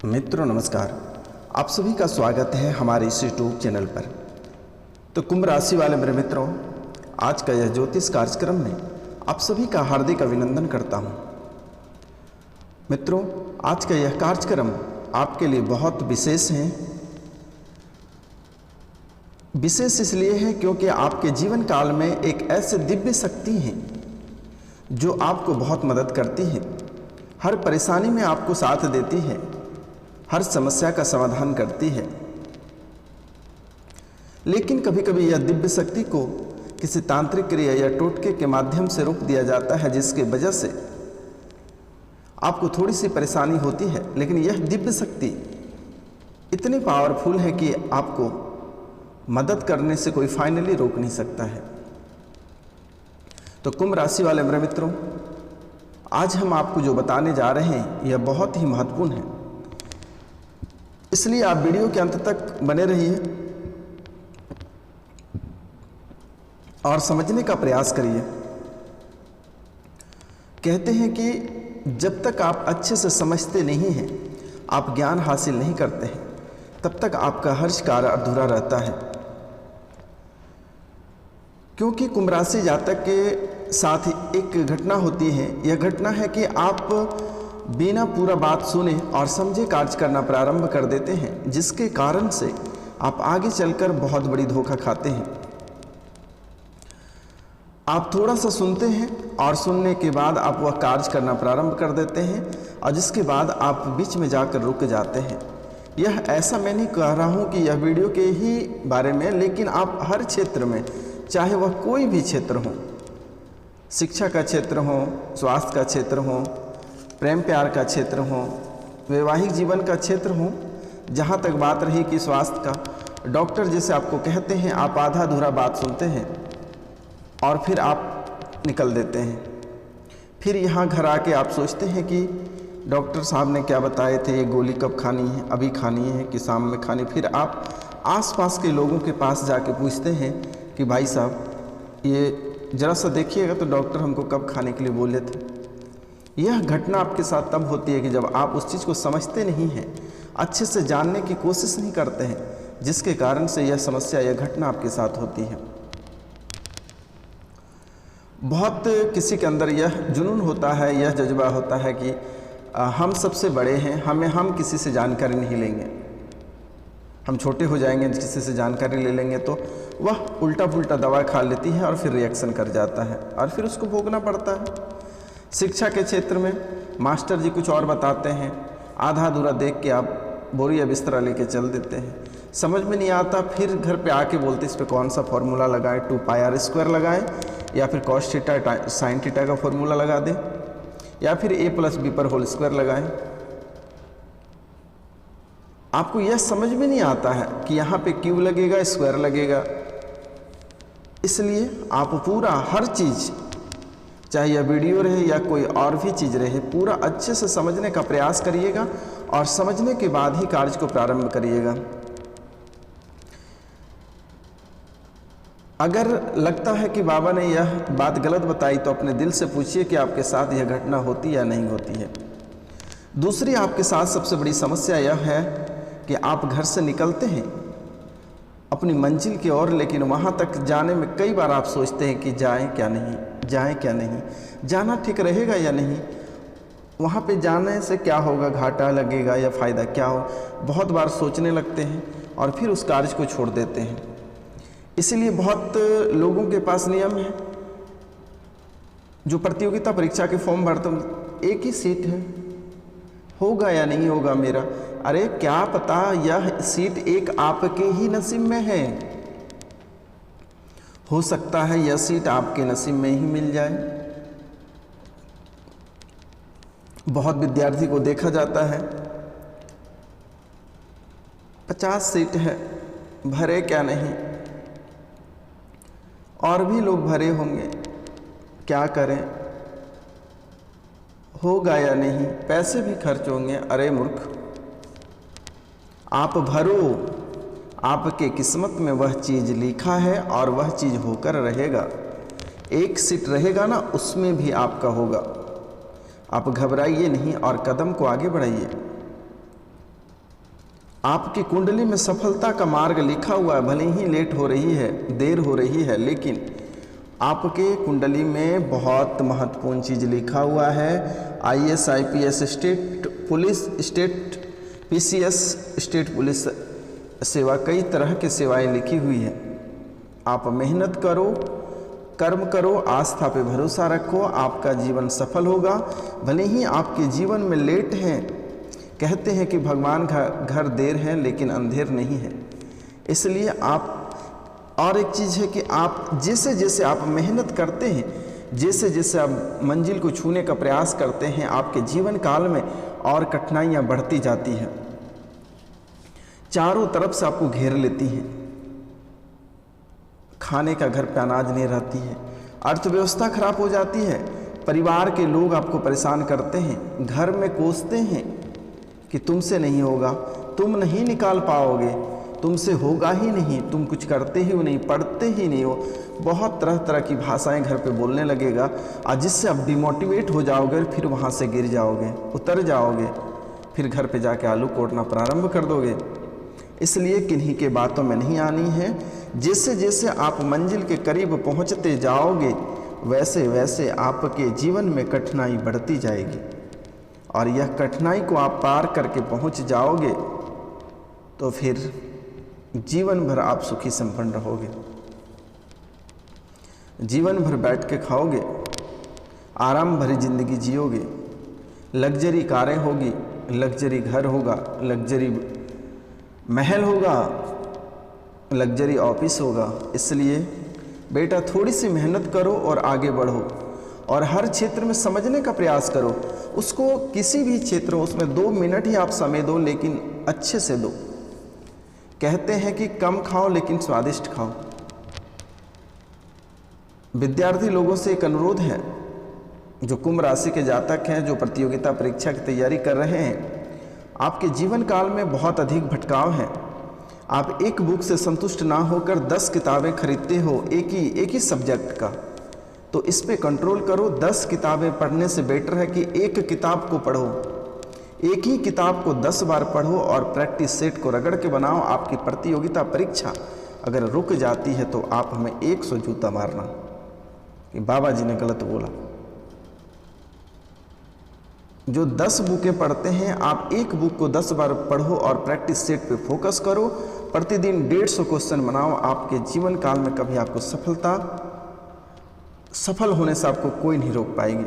मित्रों नमस्कार, आप सभी का स्वागत है हमारे इस यूट्यूब चैनल पर। तो कुंभ राशि वाले मेरे मित्रों, आज का यह ज्योतिष कार्यक्रम में आप सभी का हार्दिक अभिनंदन करता हूं। मित्रों, आज का यह कार्यक्रम आपके लिए बहुत विशेष है। विशेष इसलिए है क्योंकि आपके जीवन काल में एक ऐसे दिव्य शक्ति है जो आपको बहुत मदद करती है, हर परेशानी में आपको साथ देती है, हर समस्या का समाधान करती है। लेकिन कभी कभी यह दिव्य शक्ति को किसी तांत्रिक क्रिया या टोटके के माध्यम से रोक दिया जाता है, जिसके वजह से आपको थोड़ी सी परेशानी होती है। लेकिन यह दिव्य शक्ति इतनी पावरफुल है कि आपको मदद करने से कोई फाइनली रोक नहीं सकता है। तो कुंभ राशि वाले मेरे मित्रों, आज हम आपको जो बताने जा रहे हैं यह बहुत ही महत्वपूर्ण है, इसलिए आप वीडियो के अंत तक बने रहिए और समझने का प्रयास करिए। कहते हैं कि जब तक आप अच्छे से समझते नहीं हैं, आप ज्ञान हासिल नहीं करते हैं, तब तक आपका हर कार्य अधूरा रहता है। क्योंकि कुंभ राशि जातक के साथ एक घटना होती है। यह घटना है कि आप बिना पूरा बात सुने और समझे कार्य करना प्रारंभ कर देते हैं, जिसके कारण से आप आगे चलकर बहुत बड़ी धोखा खाते हैं। आप थोड़ा सा सुनते हैं और सुनने के बाद आप वह कार्य करना प्रारंभ कर देते हैं, और जिसके बाद आप बीच में जाकर रुक जाते हैं। यह ऐसा मैं नहीं कह रहा हूं कि यह वीडियो के ही बारे में, लेकिन आप हर क्षेत्र में, चाहे वह कोई भी क्षेत्र हो, शिक्षा का क्षेत्र हो, स्वास्थ्य का क्षेत्र हो, प्रेम प्यार का क्षेत्र हो, वैवाहिक जीवन का क्षेत्र हो, जहाँ तक बात रही कि स्वास्थ्य का, डॉक्टर जैसे आपको कहते हैं, आप आधा अधूरा बात सुनते हैं और फिर आप निकल देते हैं। फिर यहाँ घर आके आप सोचते हैं कि डॉक्टर साहब ने क्या बताए थे, ये गोली कब खानी है, अभी खानी है कि शाम में खानी। फिर आप आसपास के लोगों के पास जाके पूछते हैं कि भाई साहब ये ज़रा सा देखिएगा तो डॉक्टर हमको कब खाने के लिए बोले थे। यह घटना आपके साथ तब होती है कि जब आप उस चीज़ को समझते नहीं हैं, अच्छे से जानने की कोशिश नहीं करते हैं, जिसके कारण से यह समस्या, यह घटना आपके साथ होती है। बहुत किसी के अंदर यह जुनून होता है, यह जज्बा होता है कि हम सबसे बड़े हैं, हम किसी से जानकारी नहीं लेंगे, हम छोटे हो जाएंगे, किसी से जानकारी ले लेंगे तो वह उल्टा पुल्टा दवा खा लेती है और फिर रिएक्शन कर जाता है और फिर उसको भोगना पड़ता है। शिक्षा के क्षेत्र में मास्टर जी कुछ और बताते हैं, आधा अधूरा देख के आप बोरी या बिस्तरा लेके चल देते हैं, समझ में नहीं आता। फिर घर पे आके बोलते इस पे कौन सा फॉर्मूला लगाएं, 2πr² लगाएं या फिर cos थीटा sin थीटा का फॉर्मूला लगा दें या फिर a+b² लगाएं। आपको यह समझ में नहीं आता है कि यहाँ पे क्यूब लगेगा, स्क्वायर लगेगा। इसलिए आप पूरा हर चीज़, चाहे यह वीडियो रहे या कोई और भी चीज़ रहे, पूरा अच्छे से समझने का प्रयास करिएगा और समझने के बाद ही कार्य को प्रारंभ करिएगा। अगर लगता है कि बाबा ने यह बात गलत बताई तो अपने दिल से पूछिए कि आपके साथ यह घटना होती या नहीं होती है। दूसरी आपके साथ सबसे बड़ी समस्या यह है कि आप घर से निकलते हैं अपनी मंजिल की ओर, लेकिन वहाँ तक जाने में कई बार आप सोचते हैं कि जाएं क्या नहीं, जाएं क्या नहीं, जाना ठीक रहेगा या नहीं, वहाँ पे जाने से क्या होगा, घाटा लगेगा या फ़ायदा क्या हो। बहुत बार सोचने लगते हैं और फिर उस कार्य को छोड़ देते हैं। इसलिए बहुत लोगों के पास नियम है, जो प्रतियोगिता परीक्षा के फॉर्म भरते हैं, एक ही सीट है, होगा या नहीं होगा मेरा। अरे क्या पता यह सीट एक आपके ही नसीब में है, हो सकता है यह सीट आपके नसीब में ही मिल जाए। बहुत विद्यार्थी को देखा जाता है 50 सीट है, भरे क्या नहीं, और भी लोग भरे होंगे, क्या करें, होगा या नहीं, पैसे भी खर्च होंगे। अरे मूर्ख, आप भरो, आपके किस्मत में वह चीज़ लिखा है और वह चीज़ होकर रहेगा। एक सीट रहेगा ना, उसमें भी आपका होगा। आप घबराइए नहीं और कदम को आगे बढ़ाइए। आपकी कुंडली में सफलता का मार्ग लिखा हुआ है, भले ही लेट हो रही है, देर हो रही है, लेकिन आपके कुंडली में बहुत महत्वपूर्ण चीज़ लिखा हुआ है। IAS IPS state police, state PCS state police सेवा, कई तरह की सेवाएं लिखी हुई है। आप मेहनत करो, कर्म करो, आस्था पे भरोसा रखो, आपका जीवन सफल होगा। भले ही आपके जीवन में लेट हैं, कहते हैं कि भगवान का घर देर है लेकिन अंधेर नहीं है। इसलिए आप, और एक चीज़ है कि आप जैसे जैसे आप मेहनत करते हैं, जैसे जैसे आप मंजिल को छूने का प्रयास करते हैं, आपके जीवन काल में और कठिनाइयाँ बढ़ती जाती हैं, चारों तरफ से आपको घेर लेती हैं। खाने का घर पे अनाज नहीं रहती है, अर्थव्यवस्था खराब हो जाती है, परिवार के लोग आपको परेशान करते हैं, घर में कोसते हैं कि तुमसे नहीं होगा, तुम नहीं निकाल पाओगे, तुमसे होगा ही नहीं, तुम कुछ करते ही नहीं, पढ़ते ही नहीं हो। बहुत तरह तरह की भाषाएं घर पे बोलने लगेगा, और जिससे आप डिमोटिवेट हो जाओगे, फिर वहाँ से गिर जाओगे, उतर जाओगे, फिर घर पे जाके आलू कोड़ना प्रारंभ कर दोगे। इसलिए किन्हीं के बातों में नहीं आनी है। जैसे जैसे आप मंजिल के करीब पहुँचते जाओगे, वैसे वैसे आपके जीवन में कठिनाई बढ़ती जाएगी, और यह कठिनाई को आप पार करके पहुँच जाओगे तो फिर जीवन भर आप सुखी संपन्न रहोगे। जीवन भर बैठ के खाओगे, आराम भरी जिंदगी जियोगे, लग्जरी कारें होगी, लग्जरी घर होगा, लग्जरी महल होगा, लग्जरी ऑफिस होगा। इसलिए बेटा थोड़ी सी मेहनत करो और आगे बढ़ो, और हर क्षेत्र में समझने का प्रयास करो। उसको किसी भी क्षेत्र में उसमें 2 मिनट ही आप समय दो, लेकिन अच्छे से दो। कहते हैं कि कम खाओ लेकिन स्वादिष्ट खाओ। विद्यार्थी लोगों से एक अनुरोध है, जो कुंभ राशि के जातक हैं, जो प्रतियोगिता परीक्षा की तैयारी कर रहे हैं, आपके जीवन काल में बहुत अधिक भटकाव है। आप एक बुक से संतुष्ट ना होकर 10 किताबें खरीदते हो एक ही सब्जेक्ट का, तो इस पे कंट्रोल करो। 10 किताबें पढ़ने से बेटर है कि एक किताब को पढ़ो, एक ही किताब को 10 बार पढ़ो और प्रैक्टिस सेट को रगड़ के बनाओ। आपकी प्रतियोगिता परीक्षा अगर रुक जाती है तो आप हमें 100 जूता मारना कि बाबा जी ने गलत बोला। जो 10 बुकें पढ़ते हैं, आप एक बुक को 10 बार पढ़ो और प्रैक्टिस सेट पे फोकस करो। प्रतिदिन 150 क्वेश्चन बनाओ। आपके जीवन काल में कभी आपको सफल होने से आपको कोई नहीं रोक पाएगी,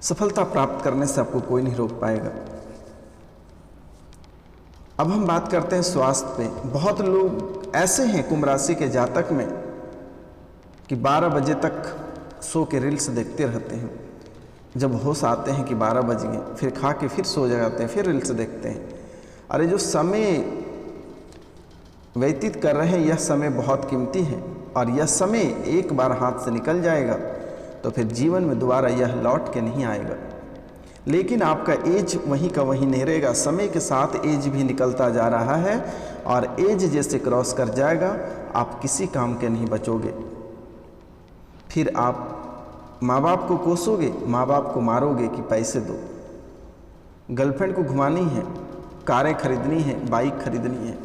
सफलता प्राप्त करने से आपको कोई नहीं रोक पाएगा। अब हम बात करते हैं स्वास्थ्य पे। बहुत लोग ऐसे हैं कुंभ राशि के जातक में कि 12 बजे तक सो के रील्स देखते रहते हैं। जब होश आते हैं कि 12 बज गए, फिर खा के फिर सो जाते हैं, फिर रील्स देखते हैं। अरे जो समय व्यतीत कर रहे हैं, यह समय बहुत कीमती है, और यह समय एक बार हाथ से निकल जाएगा तो फिर जीवन में दोबारा यह लौट के नहीं आएगा। लेकिन आपका एज वहीं का वहीं नहीं रहेगा। समय के साथ एज भी निकलता जा रहा है, और एज जैसे क्रॉस कर जाएगा, आप किसी काम के नहीं बचोगे। फिर आप माँ बाप को कोसोगे, माँ बाप को मारोगे कि पैसे दो। गर्लफ्रेंड को घुमानी है, कारें खरीदनी है, बाइक खरीदनी है।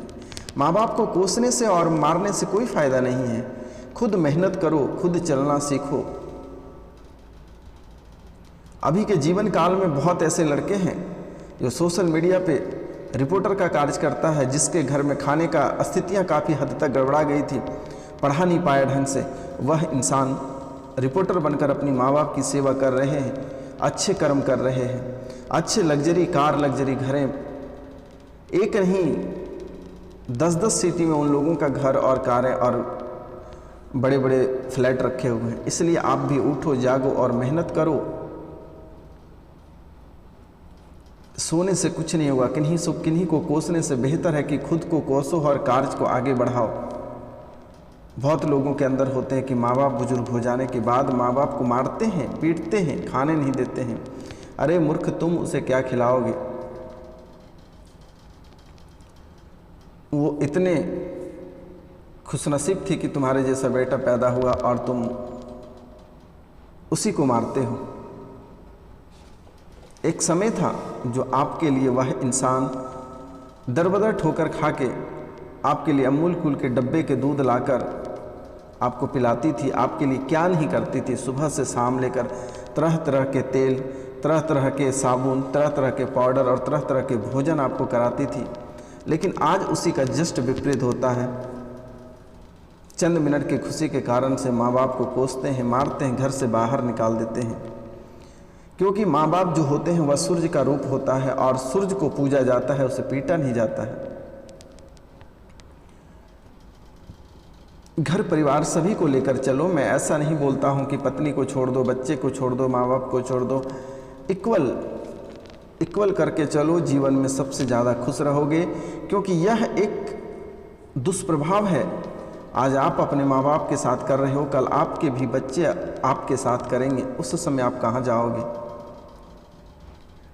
माँ बाप को कोसने से और मारने से कोई फ़ायदा नहीं है। खुद मेहनत करो, खुद चलना सीखो। अभी के जीवन काल में बहुत ऐसे लड़के हैं जो सोशल मीडिया पे रिपोर्टर का कार्य करता है, जिसके घर में खाने का स्थितियाँ काफ़ी हद तक गड़बड़ा गई थी, पढ़ा नहीं पाया ढंग से। वह इंसान रिपोर्टर बनकर अपनी माँ बाप की सेवा कर रहे हैं, अच्छे कर्म कर रहे हैं, अच्छे लग्जरी कार, लग्जरी घरें, एक नहीं 10-10 सिटी में उन लोगों का घर और कारें और बड़े बड़े फ्लैट रखे हुए हैं। इसलिए आप भी उठो, जागो और मेहनत करो। सोने से कुछ नहीं होगा। किन्हीं को कोसने से बेहतर है कि खुद को कोसो और कार्य को आगे बढ़ाओ। बहुत लोगों के अंदर होते हैं कि माँ बाप बुजुर्ग हो जाने के बाद माँ बाप को मारते हैं, पीटते हैं, खाने नहीं देते हैं। अरे मूर्ख, तुम उसे क्या खिलाओगे? वो इतने खुशनसीब थी कि तुम्हारे जैसा बेटा पैदा हुआ और तुम उसी को मारते हो। एक समय था जो आपके लिए वह इंसान दरबदर ठोकर खा के आपके लिए अमूल कूल के डब्बे के दूध लाकर आपको पिलाती थी, आपके लिए क्या नहीं करती थी। सुबह से शाम लेकर तरह तरह के तेल, तरह तरह के साबुन, तरह तरह के पाउडर और तरह तरह के भोजन आपको कराती थी। लेकिन आज उसी का जस्ट विपरीत होता है। चंद मिनट की खुशी के कारण से माँ बाप को कोसते हैं, मारते हैं, घर से बाहर निकाल देते हैं। क्योंकि माँ बाप जो होते हैं वह सूर्य का रूप होता है और सूर्य को पूजा जाता है, उसे पीटा नहीं जाता है। घर परिवार सभी को लेकर चलो। मैं ऐसा नहीं बोलता हूँ कि पत्नी को छोड़ दो, बच्चे को छोड़ दो, माँ बाप को छोड़ दो। इक्वल करके चलो, जीवन में सबसे ज़्यादा खुश रहोगे। क्योंकि यह एक दुष्प्रभाव है। आज आप अपने माँ बाप के साथ कर रहे हो, कल आपके भी बच्चे आपके साथ करेंगे। उस समय आप कहाँ जाओगे?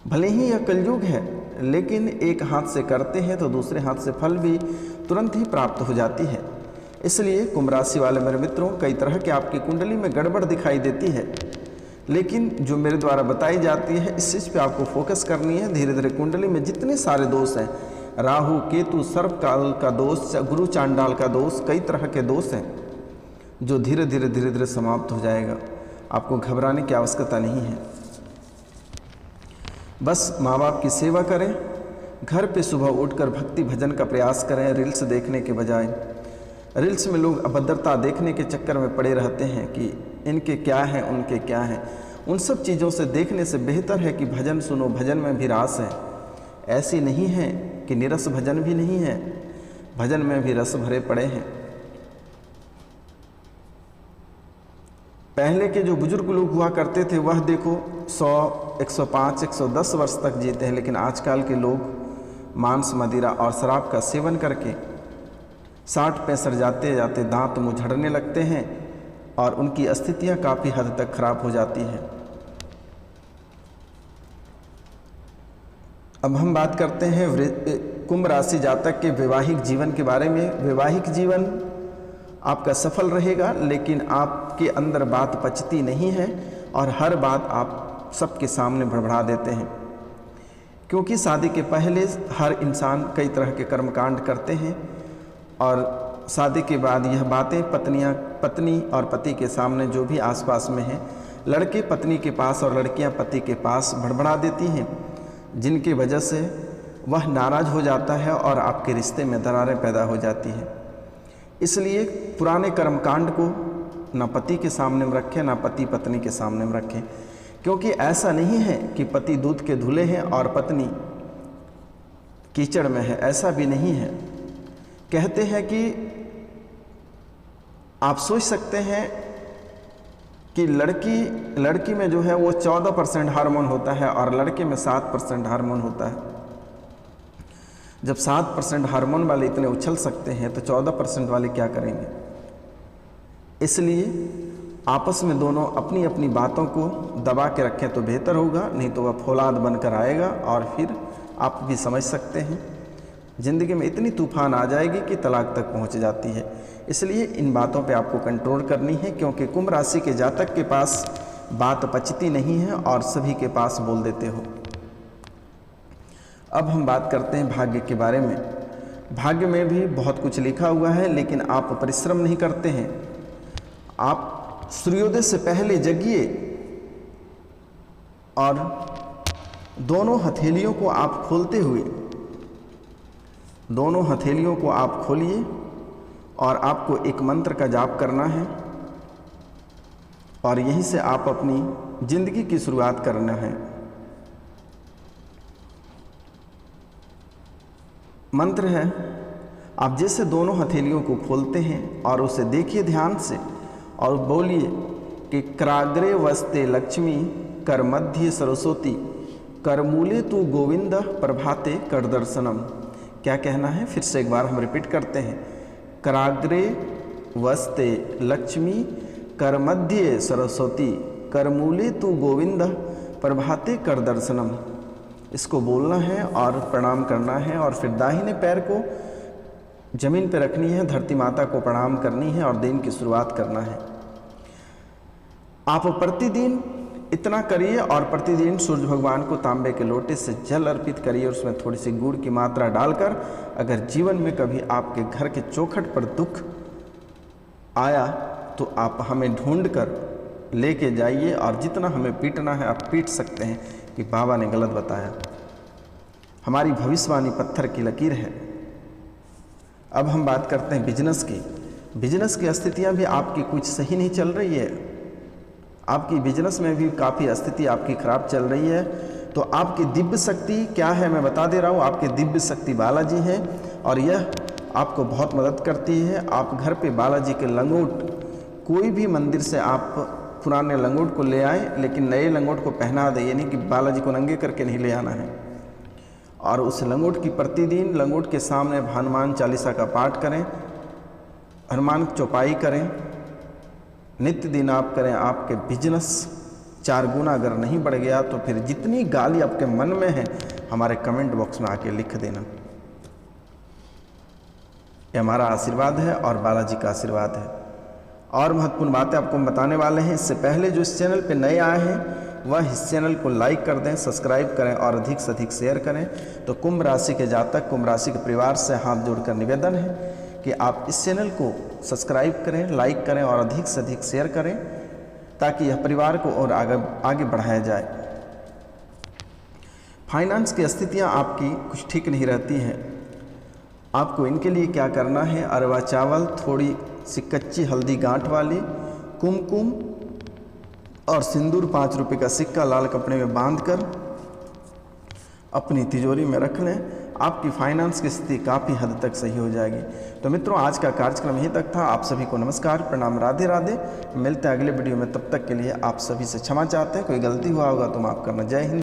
भले ही यह कलयुग है, लेकिन एक हाथ से करते हैं तो दूसरे हाथ से फल भी तुरंत ही प्राप्त हो जाती है। इसलिए कुंभ राशि वाले मेरे मित्रों, कई तरह की आपकी कुंडली में गड़बड़ दिखाई देती है, लेकिन जो मेरे द्वारा बताई जाती है इस चीज़ पे आपको फोकस करनी है। धीरे धीरे कुंडली में जितने सारे दोष हैं, राहु केतु सर्पकाल का दोष, गुरु चांडाल का दोष, कई तरह के दोष हैं जो धीरे धीरे समाप्त हो जाएगा। आपको घबराने की आवश्यकता नहीं है। बस माँ बाप की सेवा करें, घर पे सुबह उठकर भक्ति भजन का प्रयास करें। रील्स देखने के बजाय, रील्स में लोग अभद्रता देखने के चक्कर में पड़े रहते हैं कि इनके क्या है, उनके क्या है। उन सब चीज़ों से देखने से बेहतर है कि भजन सुनो, भजन में भी रास है। ऐसी नहीं है कि निरस भजन भी नहीं है, भजन में भी रस भरे पड़े हैं। पहले के जो बुजुर्ग लोग हुआ करते थे वह देखो 100, 105, 110 वर्ष तक जीते हैं, लेकिन आजकल के लोग मांस, मदिरा और शराब का सेवन करके 60-65 जाते जाते दांत मुँह झड़ने लगते हैं और उनकी स्थितियां काफ़ी हद तक खराब हो जाती हैं। अब हम बात करते हैं कुंभ राशि जातक के वैवाहिक जीवन के बारे में। वैवाहिक जीवन आपका सफल रहेगा, लेकिन आपके अंदर बात पचती नहीं है और हर बात आप सबके सामने भड़बड़ा देते हैं। क्योंकि शादी के पहले हर इंसान कई तरह के कर्मकांड करते हैं और शादी के बाद यह बातें पत्नी और पति के सामने, जो भी आसपास में हैं, लड़के पत्नी के पास और लड़कियां पति के पास भड़बड़ा देती हैं, जिनकी वजह से वह नाराज़ हो जाता है और आपके रिश्ते में दरारें पैदा हो जाती हैं। इसलिए पुराने कर्मकांड को ना पति के सामने में रखें, ना पति पत्नी के सामने में रखें। क्योंकि ऐसा नहीं है कि पति दूध के धुले हैं और पत्नी कीचड़ में है, ऐसा भी नहीं है। कहते हैं कि आप सोच सकते हैं कि लड़की में जो है वो 14% हार्मोन होता है और लड़के में 7% हार्मोन होता है। जब 7% हार्मोन वाले इतने उछल सकते हैं तो 14% वाले क्या करेंगे? इसलिए आपस में दोनों अपनी अपनी बातों को दबा के रखें तो बेहतर होगा, नहीं तो वह फौलाद बनकर आएगा और फिर आप भी समझ सकते हैं ज़िंदगी में इतनी तूफान आ जाएगी कि तलाक तक पहुंच जाती है। इसलिए इन बातों पे आपको कंट्रोल करनी है, क्योंकि कुंभ राशि के जातक के पास बात पचती नहीं है और सभी के पास बोल देते हो। अब हम बात करते हैं भाग्य के बारे में। भाग्य में भी बहुत कुछ लिखा हुआ है, लेकिन आप परिश्रम नहीं करते हैं। आप सूर्योदय से पहले जगिए और दोनों हथेलियों को आप खोलते हुए, दोनों हथेलियों को आप खोलिए और आपको एक मंत्र का जाप करना है और यहीं से आप अपनी जिंदगी की शुरुआत करना है। मंत्र है, आप जैसे दोनों हथेलियों को खोलते हैं और उसे देखिए ध्यान से और बोलिए कि कराग्रे वस्ते लक्ष्मी, कर मध्य सरस्वती, कर मूले तू गोविंद, प्रभाते कर दर्शनम। क्या कहना है? फिर से एक बार हम रिपीट करते हैं। कराग्रे वस्ते लक्ष्मी, कर मध्य सरस्वती, कर मूले तू गोविंद, प्रभाते कर दर्शनम। इसको बोलना है और प्रणाम करना है और फिर दाहिने पैर को जमीन पर रखनी है, धरती माता को प्रणाम करनी है और दिन की शुरुआत करना है। आप प्रतिदिन इतना करिए और प्रतिदिन सूर्य भगवान को तांबे के लोटे से जल अर्पित करिए, उसमें थोड़ी सी गुड़ की मात्रा डालकर। अगर जीवन में कभी आपके घर के चौखट पर दुख आया तो आप हमें ढूंढ कर लेके जाइए, और जितना हमें पीटना है आप पीट सकते हैं कि बाबा ने गलत बताया। हमारी भविष्यवाणी पत्थर की लकीर है। अब हम बात करते हैं बिजनेस की। बिजनेस की स्थितियां भी आपकी कुछ सही नहीं चल रही है, आपकी बिजनेस में भी काफ़ी स्थिति आपकी खराब चल रही है। तो आपकी दिव्य शक्ति क्या है मैं बता दे रहा हूँ। आपकी दिव्य शक्ति बालाजी है, और यह आपको बहुत मदद करती है। आप घर पे बालाजी के लंगोट, कोई भी मंदिर से आप पुराने लंगोट को ले आए, लेकिन नए लंगोट को पहना दे, यानी कि बालाजी को नंगे करके नहीं ले आना है। और उस लंगोट की प्रतिदिन लंगोट के सामने हनुमान चालीसा का पाठ करें, हनुमान चौपाई करें, नित्य दिन आप करें। आपके बिजनेस 4 गुना अगर नहीं बढ़ गया तो फिर जितनी गाली आपके मन में है हमारे कमेंट बॉक्स में आके लिख देना। ये हमारा आशीर्वाद है और बालाजी का आशीर्वाद है। और महत्वपूर्ण बातें आपको हम बताने वाले हैं। इससे पहले जो इस चैनल पे नए आए हैं वह इस चैनल को लाइक कर दें, सब्सक्राइब करें और अधिक से अधिक शेयर करें। तो कुंभ राशि के जातक, कुंभ राशि के परिवार से हाथ जोड़कर निवेदन है कि आप इस चैनल को सब्सक्राइब करें, लाइक करें और अधिक से अधिक शेयर करें, ताकि यह परिवार को और आगे बढ़ाया जाए। फाइनेंस की स्थितियां आपकी कुछ ठीक नहीं रहती हैं। आपको इनके लिए क्या करना है, अरवा चावल, थोड़ी सी कच्ची हल्दी गांठ वाली, कुमकुम और सिंदूर 5 रुपये का सिक्का लाल कपड़े में बांधकर अपनी तिजोरी में रख लें। आपकी फाइनेंस की स्थिति काफ़ी हद तक सही हो जाएगी। तो मित्रों, आज का कार्यक्रम यहीं तक था। आप सभी को नमस्कार, प्रणाम, राधे राधे। मिलते हैं अगले वीडियो में, तब तक के लिए आप सभी से क्षमा चाहते हैं। कोई गलती हुआ होगा तो माफ़ करना। जय हिंद।